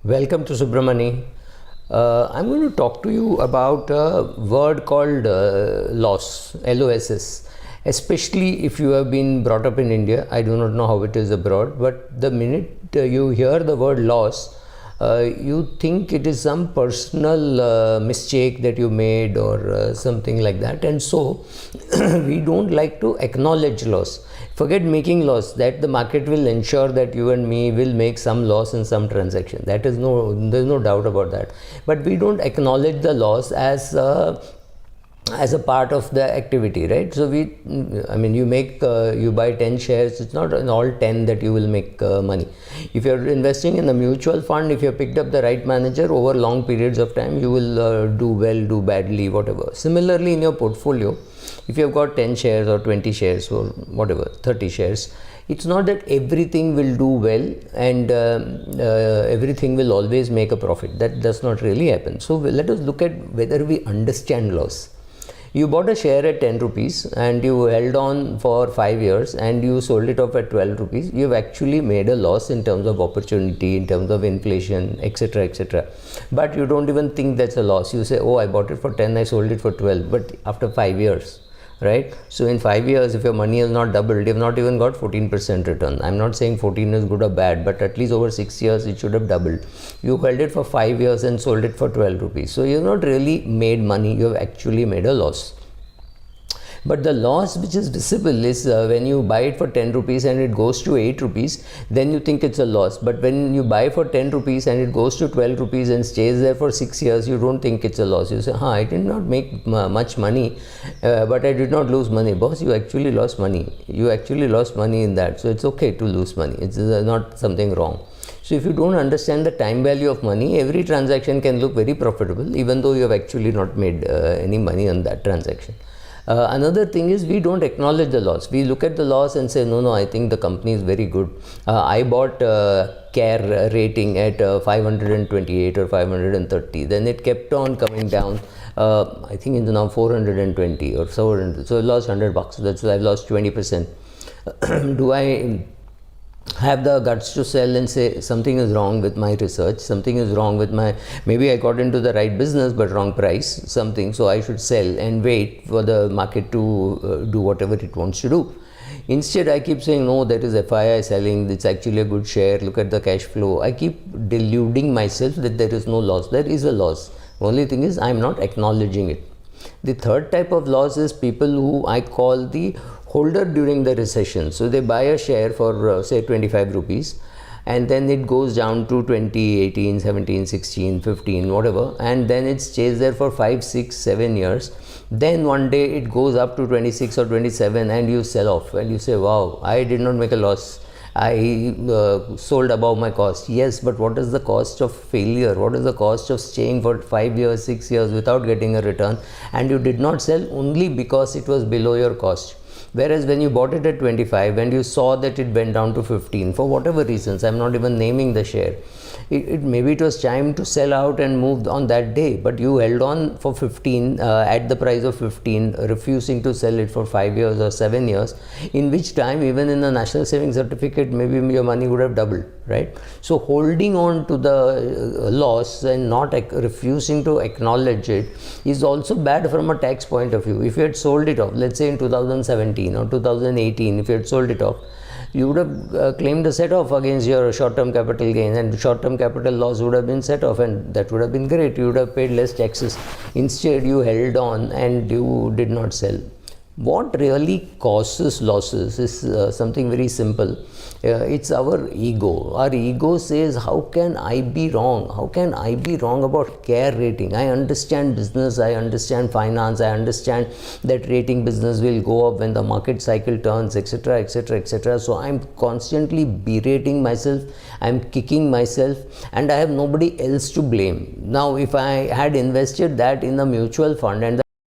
Welcome to Subramani. I'm going to talk to you about a word called loss, LOSS. Especially if you have been brought up in India, I do not know how it is abroad, but the minute you hear the word loss, you think it is some personal mistake that you made or something like that, and so we don't like to acknowledge loss. Forget making loss, that the market will ensure that you and me will make some loss in some transaction. There's no doubt about that, but we don't acknowledge the loss as a part of the activity, right? So you buy 10 shares, it's not in all 10 that you will make money. If you're investing in a mutual fund, if you picked up the right manager over long periods of time, you will do well, do badly, whatever. Similarly, in your portfolio, if you've got 10 shares or 20 shares or whatever, 30 shares, it's not that everything will do well and everything will always make a profit. That does not really happen. So let us look at whether we understand loss. You bought a share at 10 rupees and you held on for 5 years and you sold it off at 12 rupees. You've actually made a loss in terms of opportunity, in terms of inflation, etc., etc. But you don't even think that's a loss. You say, oh, I bought it for 10, I sold it for 12, but after 5 years. Right? So in 5 years, if your money has not doubled, you've not even got 14% return. I'm not saying 14 is good or bad, but at least over 6 years, it should have doubled. You held it for 5 years and sold it for 12 rupees. So you've not really made money, you have actually made a loss. But the loss which is visible is when you buy it for 10 rupees and it goes to 8 rupees, then you think it's a loss. But when you buy for 10 rupees and it goes to 12 rupees and stays there for 6 years, you don't think it's a loss. You say, I did not make much money, but I did not lose money. Boss, you actually lost money. You actually lost money in that. So it's okay to lose money. It's not something wrong. So if you don't understand the time value of money, every transaction can look very profitable, even though you have actually not made any money on that transaction. Another thing is we don't acknowledge the loss. We look at the loss and say, no, I think the company is very good. I bought CARE rating at 528 or 530. Then it kept on coming down. I think it's now 420 or so. So I lost $100. That's why I lost 20%. Do I have the guts to sell and say something is wrong with my research, something is wrong with maybe I got into the right business but wrong price, something, so I should sell and wait for the market to do whatever it wants to do. Instead, I keep saying, no, that is FII selling, it's actually a good share, look at the cash flow. I keep deluding myself that there is no loss. There is a loss. The only thing is I'm not acknowledging it. The third type of loss is people who I call the holder during the recession. So they buy a share for say 25 rupees and then it goes down to 20, 18, 17, 16, 15, whatever, and then it stays there for 5, 6, 7 years. Then one day it goes up to 26 or 27 and you sell off and you say, wow, I did not make a loss. I sold above my cost. Yes, but what is the cost of failure? What is the cost of staying for 5 years, 6 years without getting a return? And you did not sell only because it was below your cost. Whereas when you bought it at 25 and you saw that it went down to 15 for whatever reasons, I'm not even naming the share, maybe it was time to sell out and move on that day, but you held on for 15 at the price of 15, refusing to sell it for 5 years or 7 years, in which time even in the National Savings Certificate maybe your money would have doubled, right? So holding on to the loss and not refusing to acknowledge it is also bad from a tax point of view. If you had sold it off, let's say in 2017 or 2018, if you had sold it off, you would have claimed a set off against your short-term capital gain, and short-term capital loss would have been set off, and that would have been great. You would have paid less taxes. Instead, you held on and you did not sell. What really causes losses is something very simple. It's our ego. Our ego says, how can I be wrong? How can I be wrong about CARE rating? I understand business, I understand finance, I understand that rating business will go up when the market cycle turns, etc., etc., etc. So I'm constantly berating myself, I'm kicking myself, and I have nobody else to blame. Now, if I had invested that in a mutual fund and